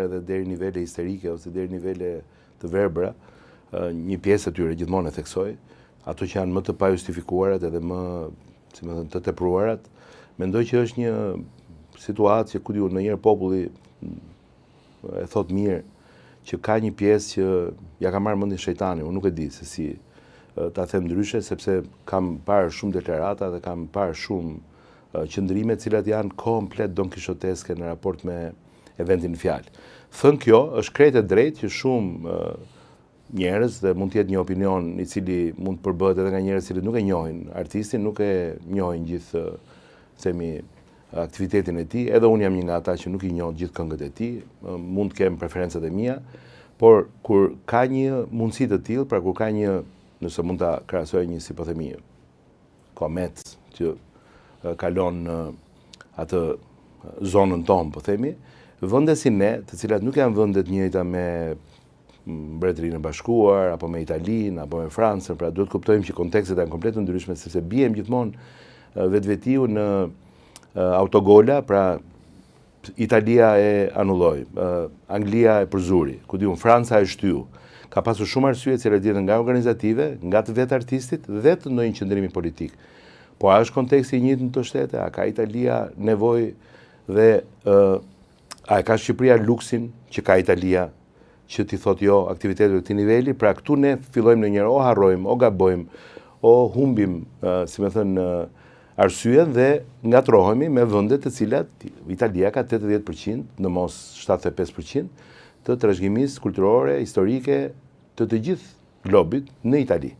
edhe deri nivele histerike ose deri nivele të verbra, një pjesë e tyre gjithmonë e theksoj, ato që janë më të pajustifikuarat edhe më, si më thënë, të tepruarat, mendoj që është një situatë që ku diu ndonjëherë populli e thot mirë që ka një pjesë që ja ka marrë mendin shejtani, unë nuk e di se si ta them ndryshe, sepse kam parë shumë deklarata dhe kam parë shumë qëndrime të cilat janë komplet donkishoteske në raport me eventin në fjalë. Thënë kjo, është krejt e drejtë që shumë njerëz dhe mund të jetë një opinion i cili mund të përbëhet edhe nga njerëz që nuk e njohin artistin, nuk e njohin gjithë themi aktivitetin e tij, edhe unë jam një nga ata që nuk i njoh gjithë këngët e tij, mund të kem preferencat e mia, por kur ka një mundësi të tillë, pra kur ka një, nëse mund ta krahasoj një si po themi komet që kalon në atë zonën tonë, po themi, vende si ne, të cilat nuk janë vende të njëjta me Mbretërinë e Bashkuar, apo me Italinë, apo me Francën, pra duhet kuptojmë që kontekstet janë komplet të ndryshme, sepse bijem gjithmonë vetvetiu në autogola, pra Italia e anulloi, Anglia e përzuri, ku diun Franca e shtyu. Ka pasur shumë arsye të cilat vjen nga organizative, nga të vetë artistit dhe të ndonjë qëndrimi politik. Po a është konteksti i njëjtë në të shtete? A ka Italia nevojë dhe a e ka Shqipëria luksin që ka Italia që ti thot jo aktiviteteve të këtij niveli? Pra këtu ne fillojmë ndonjëherë o harrojmë, o gabojmë, o humbim, si më thënë, arsyen dhe ngatrohemi me vende të cilat Italia ka 80%, në mos 75% të trashëgimisë kulturore, historike të gjithë globit në Itali.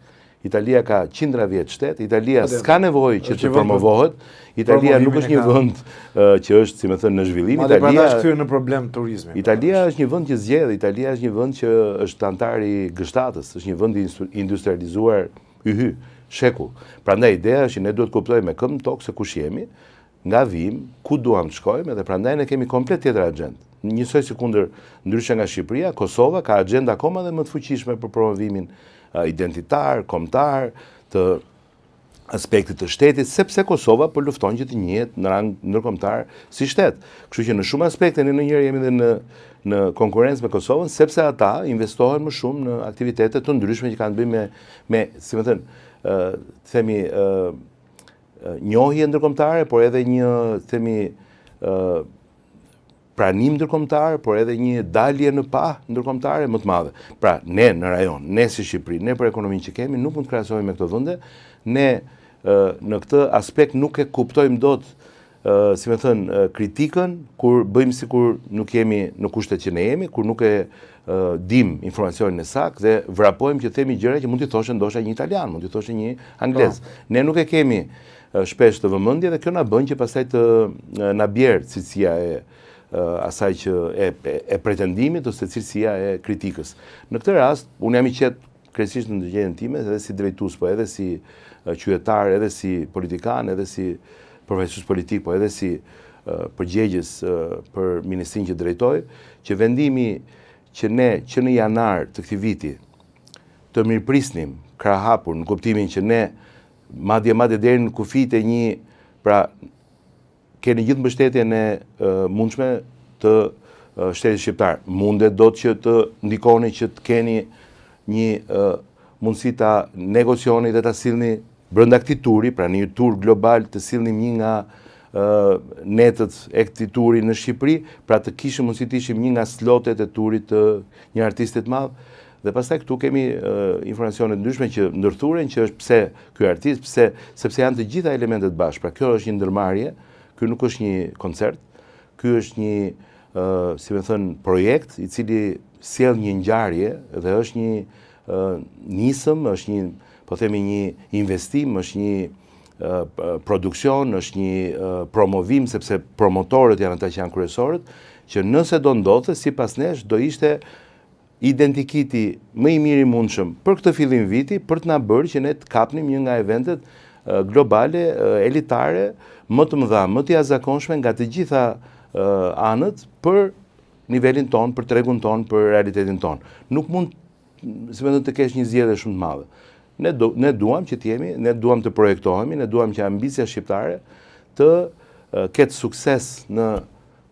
Italia ka qindra vjet shtet, Italia s'ka nevojë që të promovohet, Italia nuk është një vend që është, si më thënë, në zhvillim. Italia është kthyer në problem turizmi. Italia është një vend që zgjedh, Italia është një vend që është antar i G7-s, është një vend i industrializuar shekull. Prandaj ideja është që ne duhet kuptojmë me këmbë tokë se kush jemi, nga vim, ku duam të shkojmë, dhe prandaj ne kemi komplet tjetër agjendë. Njësoj si kundër ndryshe nga Shqipëria, Kosova ka agjenda akoma dhe më të fuqishme për promovimin identitar, kombëtar, të aspektit të shtetit, sepse Kosova po lufton që të njihet në rang ndërkombëtar si shtet. Kështu që në shumë aspekte ne ndonjëherë jemi edhe në konkurrencë me Kosovën, sepse ata investohen më shumë në aktivitete të ndryshme që kanë të bëjnë me, si më thënë, themi njohje ndërkombëtare, por edhe një themi pranim ndërkombëtar, por edhe një dalje në pa ndërkombëtare më të madhe. Pra, ne në rajon, ne si Shqipëri, ne për ekonominë që kemi, nuk mund të krahasohemi me këto vende. Ne në këtë aspekt nuk e kuptojmë dot, si më thënë, kritikën kur bëjmë sikur nuk jemi në kushtet që ne jemi, kur nuk e dim informacionin e saktë dhe vrapojmë që themi gjëra që mund t'i thoshë ndoshta një italian, mund t'i thoshë një anglez. Ne nuk e kemi shpesh të vëmendje dhe kjo na bën që pastaj të na bjerë cilësia e asaj që e pretendimit ose cilësia e kritikës. Në këtë rast, unë jam i qetë krejtësisht në ndërgjegjën time, edhe si drejtues, po edhe si qytetar, edhe si politikan, edhe si profesionist politik, po edhe si përgjegjës për ministrinë që drejtoj, që vendimi që ne që në janar të këtij viti të mirëprisnim krahapur në kuptimin që ne madje deri në kufit e një, pra keni gjithë mbështetjen e mundshme të shtetit shqiptar. Mundet do të që të ndikoni që të keni një mundësi ta negocioni dhe ta sillni brenda këtij turi, pra një tur global të sillni një nga netët e këtij turi në Shqipëri, pra të kishim mundësi të ishim një nga slotet e turit të një artisti të madh. Dhe pastaj këtu kemi informacione të ndryshme që ndërthuren që është pse ky artist, sepse janë të gjitha elementet bashkë. Pra kjo është një ndërmarrje. Ky nuk është një koncert, ky është një, si më thënë, projekt i cili sjell një ngjarje dhe është një nisëm, është një, po themi një investim, është një produksion, është një promovim, sepse promotorët janë ata që janë kryesorët, që nëse do ndodhte, sipas nesh, do ishte identikiti më i miri mundshëm për këtë fillim viti, për të na bërë që ne të kapnim një nga eventet globale, elitare, më të mëdha, më të jashtëzakonshme nga të gjitha anët për nivelin ton, për tregun ton, për realitetin ton. Nuk mund, si më thënë, të kesh një zgjedhje shumë të madhe. Ne duam që t'jemi, ne duam të projektohemi, ne duam që ambicia shqiptare të ketë sukses në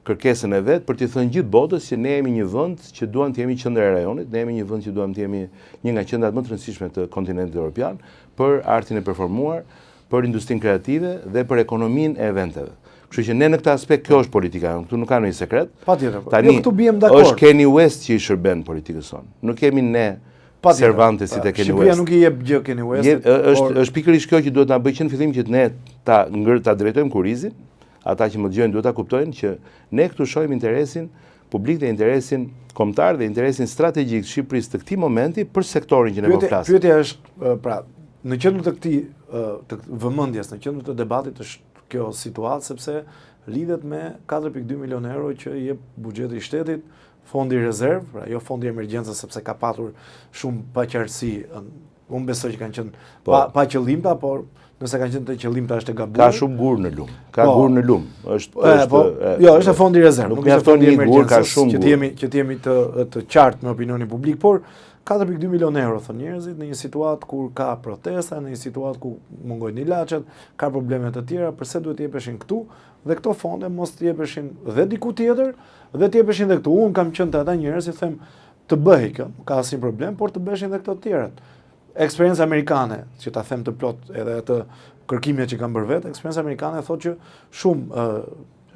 kërkesën e vet për t'i thënë gjithë botës që ne jemi një vend që duam të jemi qendra e rajonit, ne jemi një vend që duam të jemi një nga qendrat më të rëndësishme të kontinentit evropian për artin e performuar, për industrinë kreative dhe për ekonominë e eventeve. Kështu që ne në këtë aspekt kjo është politika, këtu nuk ka ndonjë sekret. Patjetër. Tani këtu bijem dakord. Është Kanye West që i shërben politikës sonë. Nuk kemi ne Cervantes si te Kanye West. Shqipëria nuk i jep gjë Kanye Westit. Është pikërisht kjo që duhet na bëjë që në fillim që ne ta drejtojmë kurrizin, ata që më dëgjojnë duhet ta kuptojnë që ne këtu shohim interesin publik dhe interesin kombëtar dhe interesin strategjik të Shqipërisë të këtij momenti për sektorin që ne po flasim. Pyetja është pra, në qendër të këtij të vëmendjes, në qendër të debatit është kjo situatë sepse lidhet me 4.2 milionë euro që i jep buxheti i shtetit, fondi rezerv, pra jo fondi emergjencës sepse ka patur shumë paqartësi. Unë besoj që kanë qenë pa qëllimta, por nëse kanë qenë të qëllimta është e gabuar. Ka shumë gur në lum. Ka gur në lum. Jo, është fondi rezerv, nuk është fondi emergjencës, që të jemi të qartë me opinionin publik, por 4.2 milionë euro thon njerëzit në një situatë kur ka protesta, në një situatë ku mungojnë ilaçet, ka probleme të tjera, pse duhet të jepeshin këtu dhe këto fonde mos të jepeshin dhe diku tjetër, dhe të jepeshin dhe këtu. Unë kam qenë të ata njerëz që them të bëhej kjo, ka asnjë problem, por të bëheshin dhe këto të tjerat. Eksperjenca amerikane, që ta them të plot edhe atë kërkimet që kanë bërë vetë, eksperjenca amerikane thotë që shumë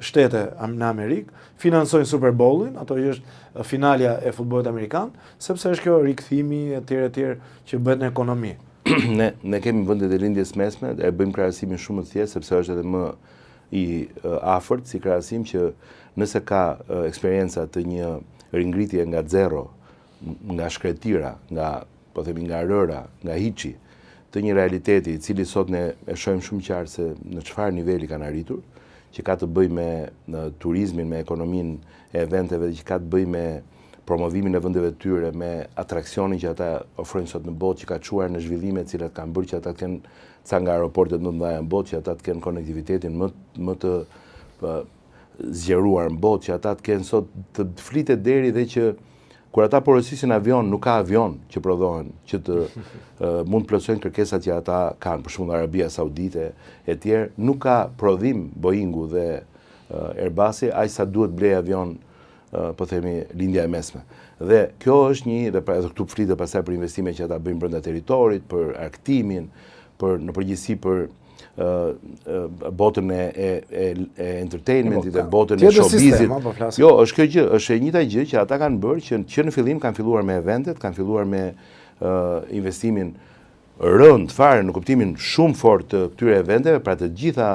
shtete në Amerikë financojnë Super Bowl-in, ato që është finalja e futbollit amerikan, sepse është kjo rikthimi etj që bëhet në ekonomi. Ne kemi vendet e lindjes mesme, e bëjmë krahasimin shumë të thjeshtë sepse është edhe më i afërt si krahasim që nëse ka eksperienca të një ringritje nga zero, nga shkretira, nga rëra, nga hiçi, të një realiteti i cili sot ne e shohim shumë qartë se në çfarë niveli kanë arritur, që ka të bëjë me turizmin, me ekonominë e eventeve, që ka të bëjë me promovimin e vendeve të tyre, me atraksionin që ata ofrojnë sot në botë, që ka çuar në zhvillime të cilat kanë bërë që ata të kenë ca nga aeroportet më të mëdha në botë, që ata të kenë konektivitetin më të zgjeruar në botë, që ata të kenë sot të flitet deri dhe që kur ata porosisin avion, nuk ka avion që prodhohen, që të mund të plotësojnë kërkesat që ata kanë, për shembull Arabia Saudite e tjerë, nuk ka prodhim Boeingu dhe Airbusi, aq sa duhet blej avion, po themi, lindja e mesme. Dhe kjo është një, dhe edhe këtu flitet pastaj për investime që ata bëjnë brenda territorit, për arktimin, në përgjithësi për botën e entertainmentit, e botën e showbizit. Jo, është kjo gjë, është e njëjta gjë që ata kanë bërë, që në fillim kanë filluar me eventet, kanë filluar me investimin rënd fare në kuptimin shumë fort të këtyre eventeve, pra të gjitha